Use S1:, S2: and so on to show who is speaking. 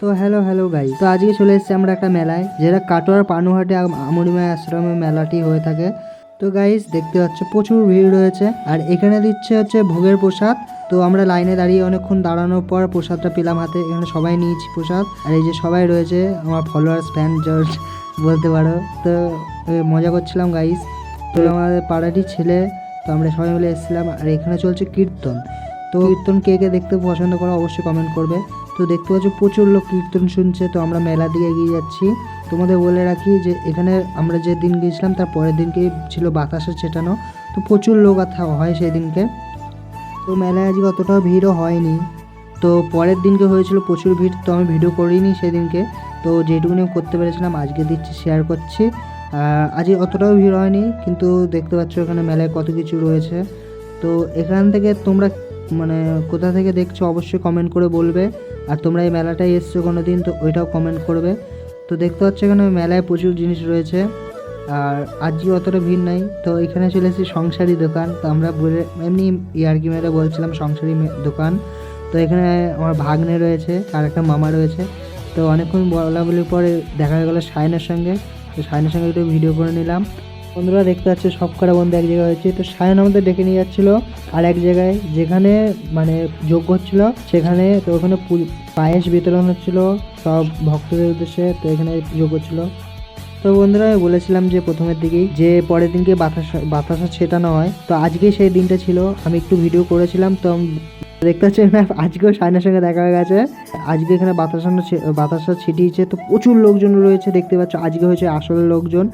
S1: তো hello guys, তো আজকে চলে এসেছি আমরা একটা মেলায়, যেটা কাটোয়ার পানুহাটে আমরিমায় আশ্রমে মেলাটি হয়ে থাকে। তো গাইস দেখতে পাচ্ছ প্রচুর ভিড় রয়েছে, আর এখানে দিচ্ছে হচ্ছে ভোগের প্রসাদ। তো আমরা লাইনে দাঁড়িয়ে অনেকক্ষণ দাঁড়ানোর পর প্রসাদটা পেলাম হাতে। এখানে সবাই নিয়েছি প্রসাদ, আর এই যে সবাই রয়েছে আমার ফলোয়ার্স, ফ্যান জর্জ বলতে পারো। তো মজা করছিলাম গাইস। তো আমাদের পাড়াটি ছেলে, তো আমরা সবাই মিলে এসেছিলাম। আর এখানে চলছে কীর্তন। তো কীর্তন কে কে দেখতে পছন্দ করো অবশ্যই কমেন্ট করবে। তো দেখতে পাচ্ছ প্রচুর লোক কীর্তন শুনছে। তো আমরা মেলার দিকে এগিয়ে যাচ্ছি। তোমাদের বলে রাখি যে এখানে আমরা যে দিন গিয়েছিলাম তার পরের দিনকেই ছিল বাতাসা ছেটানো। তো প্রচুর লোক হয় সেই দিনকে। তো মেলায় আজকে অতটাও ভিড়ও হয়নি। তো পরের দিনকে হয়েছিল প্রচুর ভিড়, তো আমি ভিডিও করিনি সেদিনকে। তো যেটুকুনি করতে পেরেছিলাম আজকে দিচ্ছি, শেয়ার করছি। আজকে অতটাও ভিড় হয়নি, কিন্তু দেখতে পাচ্ছ এখানে মেলায় কত কিছু রয়েছে। তো এখান থেকে তোমরা মানে কোথা থেকে দেখছো অবশ্যই কমেন্ট করে বলবে। আর তোমরা এই মেলাটায় এসছো কোনো দিন, তো ওইটাও কমেন্ট করবে। তো দেখতে পাচ্ছ এখানে মেলায় প্রচুর জিনিস রয়েছে, আর আজকে অতটা ভিড় নাই। তো এখানে চলে এসেছি সংসারী দোকান। তো আমরা বলে এমনি ইয়ার্কি মেরে বলছিলাম সংসারী দোকান। তো এখানে আমার ভাগ্নে রয়েছে আর একটা মামা রয়েছে। তো অনেকক্ষণ বলা বলির পরে দেখা গেলো সায়নের সঙ্গে। তো সায়নের সঙ্গে একটু ভিডিও করে নিলাম। বন্ধুরা দেখতে পাচ্ছে সব কটা বন্ধু এক জায়গায় হয়েছে। তো সায়ন আমাদের ডেকে নিয়ে যাচ্ছিলো আর এক জায়গায়, যেখানে মানে যোগ্য হচ্ছিলো সেখানে। তো ওখানে পায়েস বিতরণ হচ্ছিলো সব ভক্তদের উদ্দেশ্যে। তো এখানে যোগ্য ছিল। তো বন্ধুরা আমি বলেছিলাম যে প্রথমের দিকেই যে পরের দিনকে বাতাসা ছেটানো হয়। তো আজকে সেই দিনটা ছিল, আমি একটু ভিডিও করেছিলাম। তো দেখতে পাচ্ছেন না, আজকেও সায়নের সঙ্গে দেখা হয়ে গেছে। আজকে এখানে বাতাসা ছিটিয়েছে। তো প্রচুর লোকজন রয়েছে দেখতে পাচ্ছ, আজকে হয়েছে আসল লোকজন।